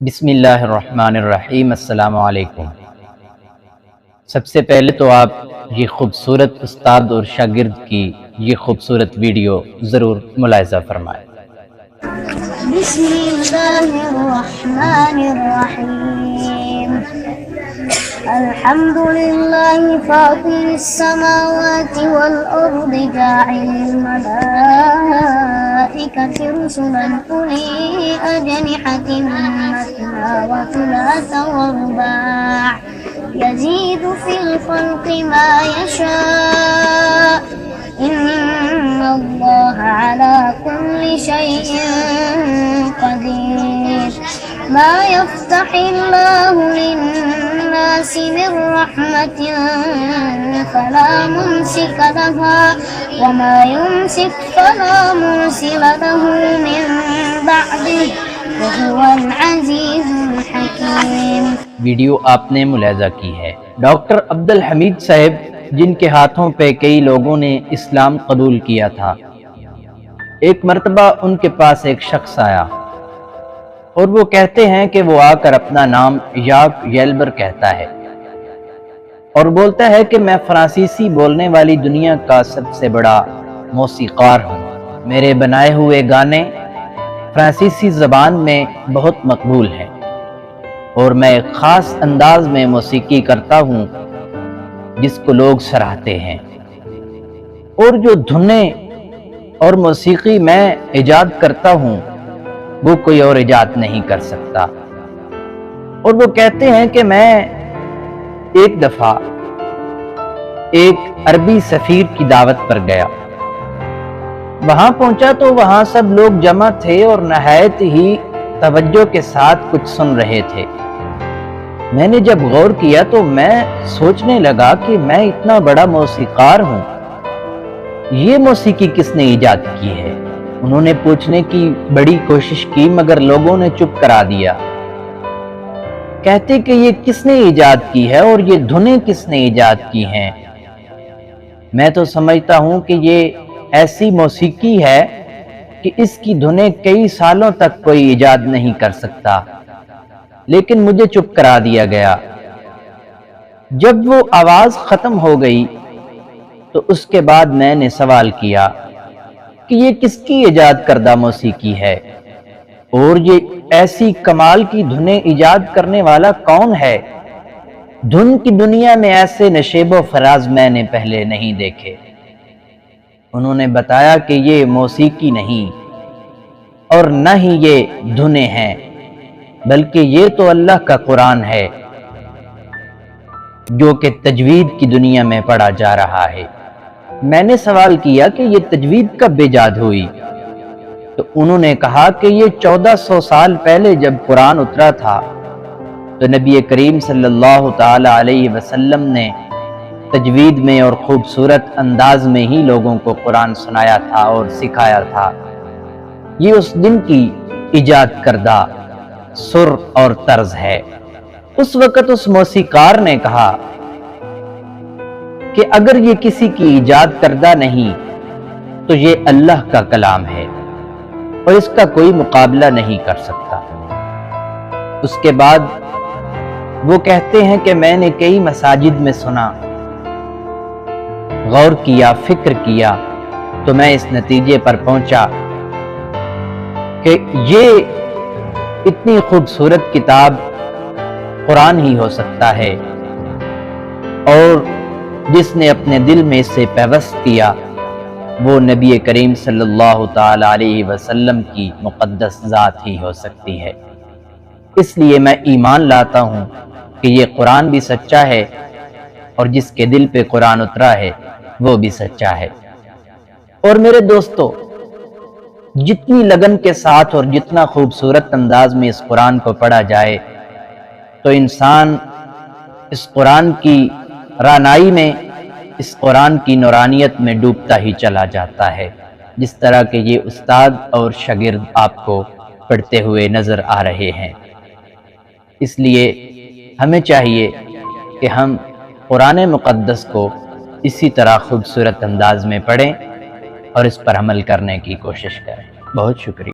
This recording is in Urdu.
بسم اللہ الرحمن الرحیم۔ السلام علیکم۔ سب سے پہلے تو آپ یہ خوبصورت استاد اور شاگرد کی یہ خوبصورت ویڈیو ضرور ملاحظہ فرمائیں۔ بسم اللہ الرحمن الرحیم۔ الحمد للہ فاطر السماوات والارض جاعل الملائکۃ رسلا اولی اجنحۃ مثنی وثلاث ورباع یزید فی الخلق ما یشاء ان اللہ علی کل شیء قدیر۔ ما یفتح اللہ للناس من رحمت فلا ممسک لها وما یمسک فلا مرسل له من بعده وهو العزیز الحکیم۔ ویڈیو آپ نے ملاحظہ کی ہے۔ ڈاکٹر عبدالحمید صاحب جن کے ہاتھوں پہ کئی لوگوں نے اسلام قبول کیا تھا، ایک مرتبہ ان کے پاس ایک شخص آیا اور وہ کہتے ہیں کہ وہ آ کر اپنا نام یاک یلبر کہتا ہے اور بولتا ہے کہ میں فرانسیسی بولنے والی دنیا کا سب سے بڑا موسیقار ہوں، میرے بنائے ہوئے گانے فرانسیسی زبان میں بہت مقبول ہیں اور میں ایک خاص انداز میں موسیقی کرتا ہوں جس کو لوگ سراہتے ہیں، اور جو دھنیں اور موسیقی میں ایجاد کرتا ہوں وہ کوئی اور ایجاد نہیں کر سکتا۔ اور وہ کہتے ہیں کہ میں ایک دفعہ ایک عربی سفیر کی دعوت پر گیا، وہاں پہنچا تو وہاں سب لوگ جمع تھے اور نہایت ہی توجہ کے ساتھ کچھ سن رہے تھے۔ میں نے جب غور کیا تو میں سوچنے لگا کہ میں اتنا بڑا موسیقار ہوں، یہ موسیقی کس نے ایجاد کی ہے؟ انہوں نے پوچھنے کی بڑی کوشش کی مگر لوگوں نے چپ کرا دیا۔ کہتے کہ یہ کس نے ایجاد کی ہے اور یہ دھنیں کس نے ایجاد کی ہیں؟ میں تو سمجھتا ہوں کہ یہ ایسی موسیقی ہے کہ اس کی دھنیں کئی سالوں تک کوئی ایجاد نہیں کر سکتا، لیکن مجھے چپ کرا دیا گیا۔ جب وہ آواز ختم ہو گئی تو اس کے بعد میں نے سوال کیا کہ یہ کس کی ایجاد کردہ موسیقی ہے اور یہ ایسی کمال کی دھنیں ایجاد کرنے والا کون ہے؟ دھن کی دنیا میں ایسے نشیب و فراز میں نے پہلے نہیں دیکھے۔ انہوں نے بتایا کہ یہ موسیقی نہیں اور نہ ہی یہ دھنیں ہیں، بلکہ یہ تو اللہ کا قرآن ہے جو کہ تجوید کی دنیا میں پڑھا جا رہا ہے۔ میں نے سوال کیا کہ یہ تجوید کب ایجاد ہوئی؟ تو انہوں نے کہا کہ یہ 1400 سال پہلے جب قرآن اترا تھا تو نبی کریم صلی اللہ تعالی علیہ وسلم نے تجوید میں اور خوبصورت انداز میں ہی لوگوں کو قرآن سنایا تھا اور سکھایا تھا۔ یہ اس دن کی ایجاد کردہ سر اور طرز ہے۔ اس وقت اس موسیقار نے کہا کہ اگر یہ کسی کی ایجاد کردہ نہیں تو یہ اللہ کا کلام ہے اور اس کا کوئی مقابلہ نہیں کر سکتا۔ اس کے بعد وہ کہتے ہیں کہ میں نے کئی مساجد میں سنا، غور کیا، فکر کیا تو میں اس نتیجے پر پہنچا کہ یہ اتنی خوبصورت کتاب قرآن ہی ہو سکتا ہے، اور جس نے اپنے دل میں اس سے پیوست کیا وہ نبی کریم صلی اللہ تعالی علیہ وسلم کی مقدس ذات ہی ہو سکتی ہے۔ اس لیے میں ایمان لاتا ہوں کہ یہ قرآن بھی سچا ہے اور جس کے دل پہ قرآن اترا ہے وہ بھی سچا ہے۔ اور میرے دوستو، جتنی لگن کے ساتھ اور جتنا خوبصورت انداز میں اس قرآن کو پڑھا جائے تو انسان اس قرآن کی رانائی میں، اس قرآن کی نورانیت میں ڈوبتا ہی چلا جاتا ہے، جس طرح کہ یہ استاد اور شاگرد آپ کو پڑھتے ہوئے نظر آ رہے ہیں۔ اس لیے ہمیں چاہیے کہ ہم قرآن مقدس کو اسی طرح خوبصورت انداز میں پڑھیں اور اس پر عمل کرنے کی کوشش کریں۔ بہت شکریہ۔